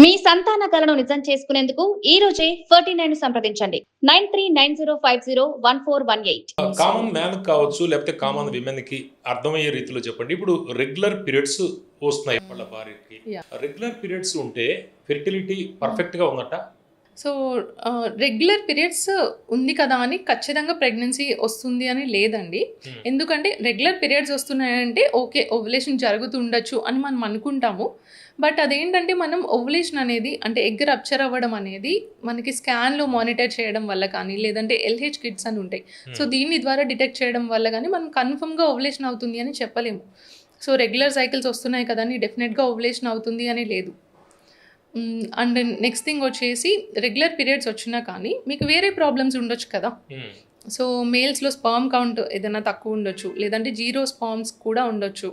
మీ సంతాన కలను నిజం చేసుకునేందుకు ఈ రోజే 49 సంప్రదించండి 9390501418. కామన్ మ్యాన్ కావచ్చు లేకపోతే కామన్ విమెన్ కి అర్థమయ్యే రీతిలో చెప్పండి. ఇప్పుడు రెగ్యులర్ పీరియడ్స్ వస్తున్నాయి వాళ్ళ భార్యకి. రెగ్యులర్ పీరియడ్స్ ఉంటే ఫెర్టిలిటీ పర్ఫెక్ట్ గా ఉందట. సో రెగ్యులర్ పీరియడ్స్ ఉంది కదా అని ఖచ్చితంగా ప్రెగ్నెన్సీ వస్తుంది అని లేదండి. ఎందుకంటే రెగ్యులర్ పీరియడ్స్ వస్తున్నాయంటే ఓకే ఓవులేషన్ జరుగుతుండొచ్చు అని మనం అనుకుంటాము. బట్ అదేంటంటే మనం ఓవులేషన్ అనేది అంటే ఎగ్ రప్చర్ అవ్వడం అనేది మనకి స్కాన్లో మానిటర్ చేయడం వల్ల కానీ లేదంటే ఎల్హెచ్ కిట్స్ అని ఉంటాయి. సో దీని ద్వారా డిటెక్ట్ చేయడం వల్ల కానీ మనం కన్ఫర్మ్గా ఓవులేషన్ అవుతుంది అని చెప్పలేము. సో రెగ్యులర్ సైకిల్స్ వస్తున్నాయి కదా అని డెఫినెట్గా ఓవులేషన్ అవుతుంది అని లేదు. అండ్ నెక్స్ట్ థింగ్ వచ్చేసి రెగ్యులర్ పీరియడ్స్ వచ్చినా కానీ మీకు వేరే ప్రాబ్లమ్స్ ఉండొచ్చు కదా. సో మేల్స్లో స్పర్మ్ కౌంట్ ఏదైనా తక్కువ ఉండొచ్చు, లేదంటే జీరో స్పర్మ్స్ కూడా ఉండొచ్చు,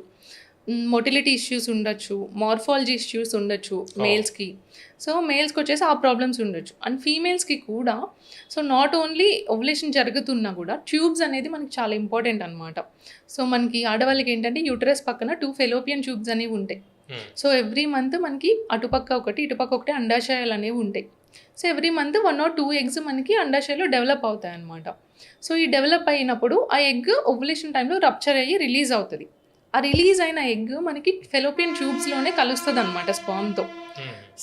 మొటిలిటీ ఇష్యూస్ ఉండొచ్చు, మార్ఫాలజీ ఇష్యూస్ ఉండొచ్చు మేల్స్కి. సో మేల్స్కి వచ్చేసి ఆ ప్రాబ్లమ్స్ ఉండొచ్చు. అండ్ ఫీమేల్స్కి కూడా సో నాట్ ఓన్లీ ఓవులేషన్ జరుగుతున్నా కూడా ట్యూబ్స్ అనేది మనకి చాలా ఇంపార్టెంట్ అనమాట. సో మనకి ఆడవాళ్ళకి ఏంటంటే యూటరస్ పక్కన 2 ఫెలోపియన్ ట్యూబ్స్ అనేవి ఉంటాయి. సో ఎవ్రీ మంత్ మనకి అటుపక్క ఒకటి ఇటుపక్క ఒకటి అండాశయాలు అనేవి ఉంటాయి. So every month 1 or 2 eggs మనకి అండాశయాలు డెవలప్ అవుతాయి అన్నమాట. సో ఈ డెవలప్ అయినప్పుడు ఆ ఎగ్ ఓవులేషన్ టైంలో రప్చర్ అయ్యి రిలీజ్ అవుతుంది. ఆ రిలీజ్ అయిన ఎగ్ మనకి ఫెలోపియన్ ట్యూబ్స్లోనే కలుస్తుంది అనమాట స్పర్మ్తో.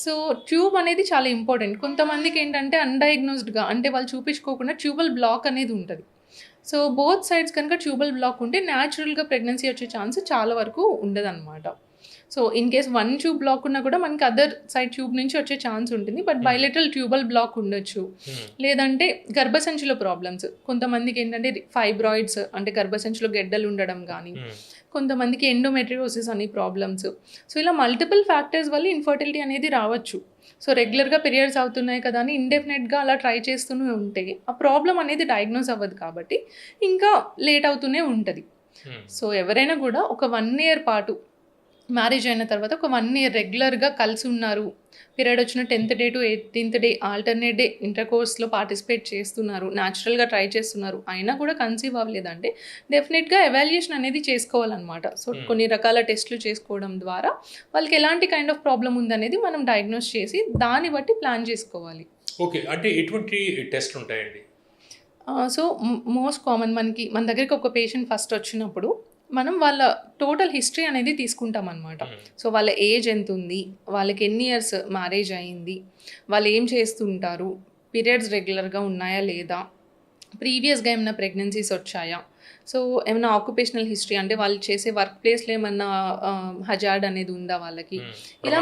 సో ట్యూబ్ అనేది చాలా ఇంపార్టెంట్. కొంతమందికి ఏంటంటే అన్డయాగ్నోస్డ్గా అంటే వాళ్ళు చూపించుకోకుండా ట్యూబల్ బ్లాక్ అనేది ఉంటుంది. సో బోత్ సైడ్స్ కనుక ట్యూబల్ బ్లాక్ ఉంటే న్యాచురల్గా ప్రెగ్నెన్సీ వచ్చే ఛాన్స్ చాలా వరకు ఉండదన్నమాట. So in case 1 tube block ఉన్నా కూడా మనకి అదర్ సైడ్ ట్యూబ్ నుంచి వచ్చే ఛాన్స్ ఉంటుంది. బట్ బైలేటరల్ ట్యూబల్ బ్లాక్ ఉండొచ్చు. లేదంటే గర్భసంచిలో ప్రాబ్లమ్స్, కొంతమందికి ఏంటంటే ఫైబ్రాయిడ్స్ అంటే గర్భసంచిలో గెడ్డలు ఉండడం కానీ, కొంతమందికి ఎండోమెట్రియోసిస్ అని ప్రాబ్లమ్స్. సో ఇలా మల్టిపుల్ ఫ్యాక్టర్స్ వల్ల ఇన్ఫర్టిలిటీ అనేది రావచ్చు. సో రెగ్యులర్గా పీరియడ్స్ అవుతున్నాయి కదా అని ఇండెఫినెట్గా అలా ట్రై చేస్తూనే ఉంటే ఆ ప్రాబ్లం అనేది డయాగ్నోస్ అవ్వదు కాబట్టి ఇంకా లేట్ అవుతూనే ఉంటుంది. సో ఎవరైనా కూడా ఒక 1 year పాటు మ్యారేజ్ అయిన తర్వాత ఒక 1 year రెగ్యులర్గా కలిసి ఉన్నారు, పీరియడ్ వచ్చిన 10th day to 18th day alternate day ఇంటర్ కోర్స్లో పార్టిసిపేట్ చేస్తున్నారు, న్యాచురల్గా ట్రై చేస్తున్నారు, అయినా కూడా కన్సీవ్ అవ్వలేదంటే డెఫినెట్గా ఎవాల్యుయేషన్ అనేది చేసుకోవాలన్నమాట. సో కొన్ని రకాల టెస్టులు చేసుకోవడం ద్వారా వాళ్ళకి ఎలాంటి కైండ్ ఆఫ్ ప్రాబ్లం ఉందనేది మనం డయాగ్నోస్ చేసి దాన్ని బట్టి ప్లాన్ చేసుకోవాలి. ఓకే, అంటే ఎటువంటి టెస్ట్ ఉంటాయండి? సో మోస్ట్ కామన్ మన దగ్గరికి ఒక పేషెంట్ ఫస్ట్ వచ్చినప్పుడు మనం వాళ్ళ టోటల్ హిస్టరీ అనేది తీసుకుంటాం అనమాట. సో వాళ్ళ ఏజ్ ఎంత ఉంది, వాళ్ళకి ఎన్ని ఇయర్స్ మ్యారేజ్ అయ్యింది, వాళ్ళు ఏం చేస్తుంటారు, పీరియడ్స్ రెగ్యులర్గా ఉన్నాయా లేదా, ప్రీవియస్గా ఏమైనా ప్రెగ్నెన్సీస్ వచ్చాయా, సో ఏమైనా ఆక్యుపేషనల్ హిస్టరీ అంటే వాళ్ళు చేసే వర్క్ ప్లేస్లో ఏమన్నా హజార్డ్ అనేది ఉందా వాళ్ళకి, ఇలా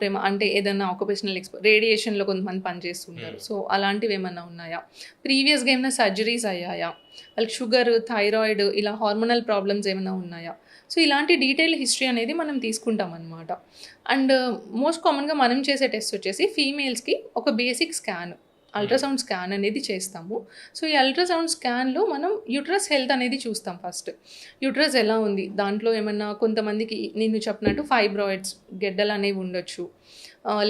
ప్రేమ అంటే ఏదైనా ఆక్యుపేషనల్ రేడియేషన్లో కొంతమంది పనిచేస్తుంటారు, సో అలాంటివి ఏమన్నా ఉన్నాయా, ప్రీవియస్గా ఏమైనా సర్జరీస్ అయ్యాయా, వాళ్ళకి షుగర్ థైరాయిడ్ ఇలా హార్మోనల్ ప్రాబ్లమ్స్ ఏమైనా ఉన్నాయా. సో ఇలాంటి డీటెయిల్ హిస్టరీ అనేది మనం తీసుకుంటాం అనమాట. అండ్ మోస్ట్ కామన్గా మనం చేసే టెస్ట్ వచ్చేసి ఫీమేల్స్కి ఒక బేసిక్ స్కాన్, అల్ట్రాసౌండ్ స్కాన్ అనేది చేస్తాము. సో ఈ అల్ట్రాసౌండ్ స్కాన్లో మనం యూట్రస్ హెల్త్ అనేది చూస్తాం. ఫస్ట్ యూట్రస్ ఎలా ఉంది, దాంట్లో ఏమన్నా కొంతమందికి నేను చెప్పినట్టు ఫైబ్రాయిడ్స్ గెడ్డలు అనేవి ఉండొచ్చు,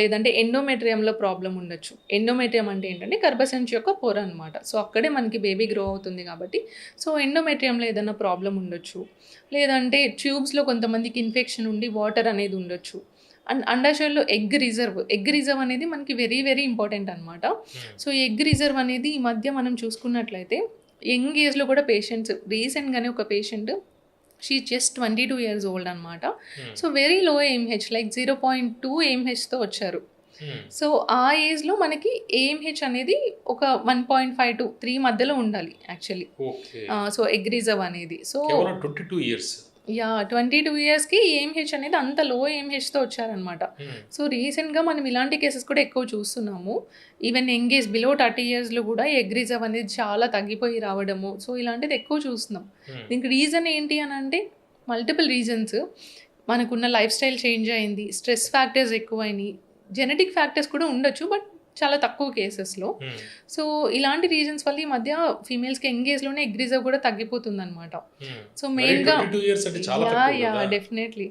లేదంటే ఎండోమెట్రియంలో ప్రాబ్లం ఉండొచ్చు. ఎండోమెట్రియం అంటే ఏంటంటే గర్భసంచి యొక్క పొర అనమాట. సో అక్కడే మనకి బేబీ గ్రో అవుతుంది కాబట్టి సో ఎండోమెట్రియంలో ఏదైనా ప్రాబ్లం ఉండొచ్చు, లేదంటే ట్యూబ్స్లో కొంతమందికి ఇన్ఫెక్షన్ ఉండి వాటర్ అనేది ఉండొచ్చు. అండ్ అండాశయాల్లో ఎగ్ రిజర్వ్ అనేది మనకి వెరీ వెరీ ఇంపార్టెంట్ అనమాట. సో ఎగ్ రిజర్వ్ అనేది ఈ మధ్య మనం చూసుకున్నట్లయితే యంగ్ ఏజ్లో కూడా పేషెంట్స్, రీసెంట్గానే ఒక patient she just 22 years old అనమాట. So very low AMH like 0.2 AMHతో వచ్చారు. సో ఆ ఏజ్లో మనకి AMH అనేది ఒక 1.5 to 3 మధ్యలో ఉండాలి యాక్చువల్లీ. సో ఎగ్ రిజర్వ్ అనేది సో 22 years 22 yearsకి AMH అనేది అంత లో AMHతో వచ్చారనమాట. సో రీసెంట్గా మనం ఇలాంటి కేసెస్ కూడా ఎక్కువ చూస్తున్నాము. ఈవెన్ యంగేజ్ బిలో 30 yearsలో కూడా ఎగ్ రిజర్వ్ అనేది చాలా తగ్గిపోయి రావడము, సో ఇలాంటిది ఎక్కువ చూస్తున్నాం. దీనికి రీజన్ ఏంటి అని అంటే మల్టిపుల్ రీజన్స్. మనకున్న లైఫ్ స్టైల్ చేంజ్ అయింది, స్ట్రెస్ ఫ్యాక్టర్స్ ఎక్కువైనాయి, జెనెటిక్ ఫ్యాక్టర్స్ కూడా ఉండొచ్చు బట్ చాలా తక్కువ కేసెస్లో. సో ఇలాంటి రీజన్స్ వల్ల ఈ మధ్య ఫీమేల్స్కి ఎంగేజ్లోనే ఎగ్ రిజర్వ్ కూడా తగ్గిపోతుంది అనమాట. సో మెయిన్గా డెఫినెట్లీ